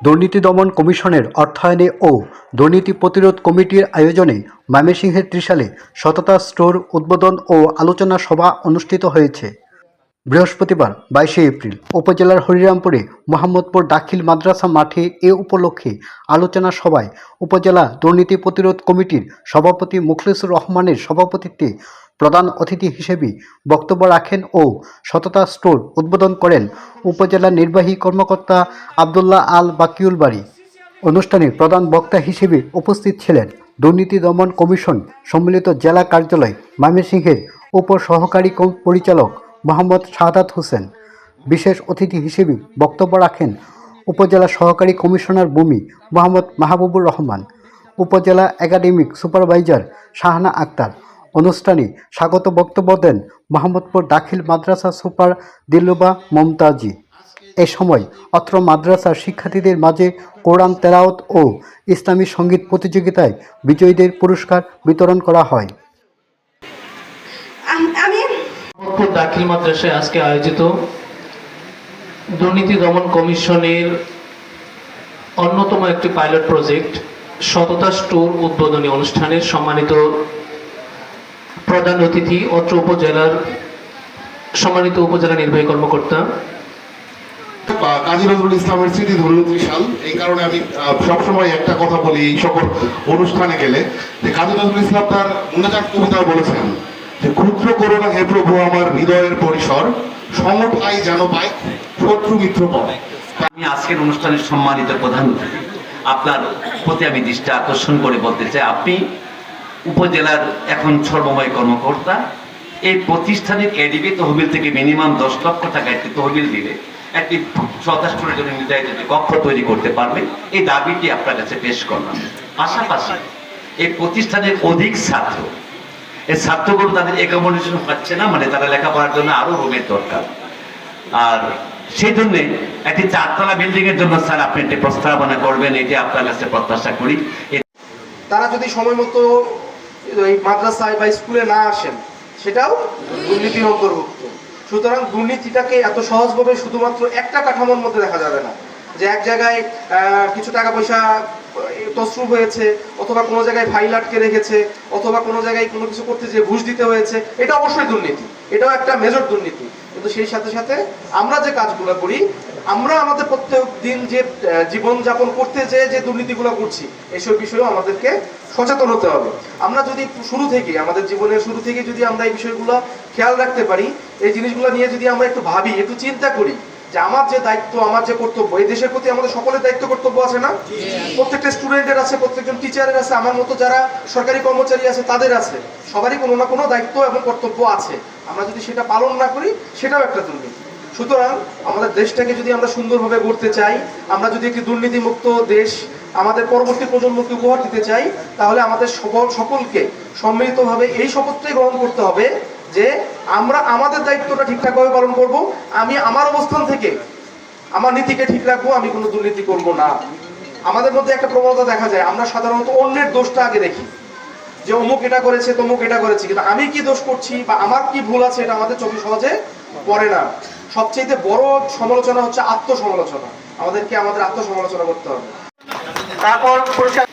দুর্নীতি দমন কমিশনের অর্থায়নে ও দুর্নীতি প্রতিরোধ কমিটির আয়োজনে ময়মনসিংহের ত্রিশালে সততা স্টোর উদ্বোধন ও আলোচনা সভা অনুষ্ঠিত হয়েছে। বৃহস্পতিবার 22 এপ্রিল উপজেলার হরিরামপুরে মোহাম্মদপুর দাখিল মাদ্রাসা মাঠে এ উপলক্ষে আলোচনা সভায় উপজেলা দুর্নীতি প্রতিরোধ কমিটির সভাপতি মুখলেসুর রহমানের সভাপতিত্বে প্রধান অতিথি হিসেবে বক্তব্য রাখেন ও সততা স্টোর উদ্বোধন করেন উপজেলা নির্বাহী কর্মকর্তা আবদুল্লাহ আল বাকিউল বারী। অনুষ্ঠানে প্রধান বক্তা হিসেবে উপস্থিত ছিলেন দুর্নীতি দমন কমিশন সম্মিলিত জেলা কার্যালয় ময়মনসিংহের উপসহকারী পরিচালক মোহাম্মদ শাহাদাত হোসেন। বিশেষ অতিথি হিসেবে বক্তব্য রাখেন উপজেলা সহকারী কমিশনার ভূমি মোহাম্মদ মাহবুবুর রহমান, উপজেলা একাডেমিক সুপারভাইজার শাহানা আক্তার। অনুষ্ঠানে স্বাগত বক্তব্য দেন মোহাম্মদপুর দাখিল মাদ্রাসা সুপার দিলরুবা মমতাজি। এ সময় অত্র মাদ্রাসার শিক্ষার্থীদের মাঝে কোরআন তেলাওয়াত ও ইসলামী সঙ্গীত প্রতিযোগিতায় বিজয়ীদের পুরস্কার বিতরণ করা হয়। দাখিল মাদ্রাসায় আজকে আয়োজিত দুর্নীতি দমন কমিশনের অন্যতম একটি পাইলট প্রজেক্ট সততা স্টোর উদ্বোধনী অনুষ্ঠানের সম্মানিত প্রধান অতিথি অত্র উপজেলার সম্মানিত উপজেলা নির্বাহী কর্মকর্তা কাজী নজরুল ইসলামের স্মৃতি ধন্য ত্রিশাল। এই কারণে আমি সবসময় একটা কথা বলি এই সকল অনুষ্ঠানে গেলে, যে কাজী নজরুল ইসলাম তার মুনাজাত কবিতা বলেছেন যে ক্ষুদ্র করোনা হে প্রভু আমার হৃদয়ের পরিসর, সমট আই যেন পাই শত্রু মিত্র পড়ে। আমি আজকের অনুষ্ঠানের সম্মানিত প্রধান অতিথি, আপনার প্রতি আমি দৃষ্টি আকর্ষণ করে বলতে চাই, আপনি উপজেলার এখন সর্বময় কর্মকর্তা। এই প্রতিষ্ঠানের এডিবি তহবিল থেকে মিনিমাম 10 লক্ষ টাকা একটি তহবিল দিলে একটি সদস্যের জন্য নির্ধারিত একটি কক্ষ তৈরি করতে পারবে, এই দাবিটি আপনার কাছে পেশ করলাম। পাশাপাশি এই প্রতিষ্ঠানের অধিক ছাত্র, এই ছাত্রগুলো তাদের অ্যাকোমোডেশন পাচ্ছে না, মানে তারা লেখাপড়ার জন্য আরো রুমের দরকার। আর সেই জন্য একটি 4তলা বিল্ডিং এর জন্য স্যার আপনি একটি প্রস্তাবনা করবেন, এটি আপনার কাছে প্রত্যাশা করি। তারা যদি সময় মতো মাদ্রাসায় বা স্কুলে না আসেন, সেটাও দুর্নীতির অন্তর্ভুক্ত। সুতরাং দুর্নীতিটাকে এত সহজভাবে শুধুমাত্র একটা কাঠামোর মধ্যে দেখা যাবে না, যে এক জায়গায় কিছু টাকা পয়সা তছরূপ হয়েছে, অথবা কোনো জায়গায় ফাইল আটকে রেখেছে, অথবা কোনো জায়গায় কোনো কিছু করতে যে ঘুষ দিতে হয়েছে, এটা অবশ্যই দুর্নীতি, এটাও একটা মেজর দুর্নীতি। কিন্তু সেই সাথে সাথে আমরা যে কাজগুলো করি, আমরা আমাদের প্রত্যেক দিন যে জীবনযাপন করতে যে দুর্নীতিগুলো করছি, এইসব বিষয়েও আমাদেরকে সচেতন হতে হবে। আমরা যদি শুরু থেকে, আমাদের জীবনের শুরু থেকে যদি আমরা এই বিষয়গুলো খেয়াল রাখতে পারি, এই জিনিসগুলো নিয়ে যদি আমরা একটু ভাবি, একটু চিন্তা করি যে আমার যে দায়িত্ব, আমার যে কর্তব্য, এই দেশের প্রতি আমাদের সকলের দায়িত্ব কর্তব্য আছে না? প্রত্যেকটা স্টুডেন্টের আছে, প্রত্যেকজন টিচারের আছে, আমার মতো যারা সরকারি কর্মচারী আছে তাদের আছে, সবারই কোনো না কোনো দায়িত্ব এবং কর্তব্য আছে। আমরা যদি সেটা পালন না করি, সেটাও একটা দুর্নীতি। সুতরাং আমাদের দেশটাকে যদি আমরা সুন্দরভাবে গড়তে চাই, আমরা যদি একটি দুর্নীতিমুক্ত দেশ আমাদের পরবর্তী প্রজন্মকে উপহার দিতে চাই, তাহলে আমাদের সকলকে সম্মিলিতভাবে এই শপথটাই গ্রহণ করতে হবে যে আমরা আমাদের দায়িত্বটা ঠিকঠাকভাবে পালন করব। আমি আমার অবস্থান থেকে আমার নীতিকে ঠিক রাখবো, আমি কোনো দুর্নীতি করব না। আমাদের মধ্যে একটা প্রবণতা দেখা যায়, আমরা সাধারণত অন্যের দোষটা আগে দেখি, যে অমুক এটা করেছে, তমুক এটা করেছে, কিন্তু আমি কি দোষ করছি বা আমার কি ভুল আছে, এটা আমাদের চোখে সহজে পড়ে না। সবচেয়ে বড় সমালোচনা হচ্ছে আত্মসমালোচনা। আমাদেরকে আমাদের আত্মসমালোচনা করতে হবে। তারপর পরিষ্কার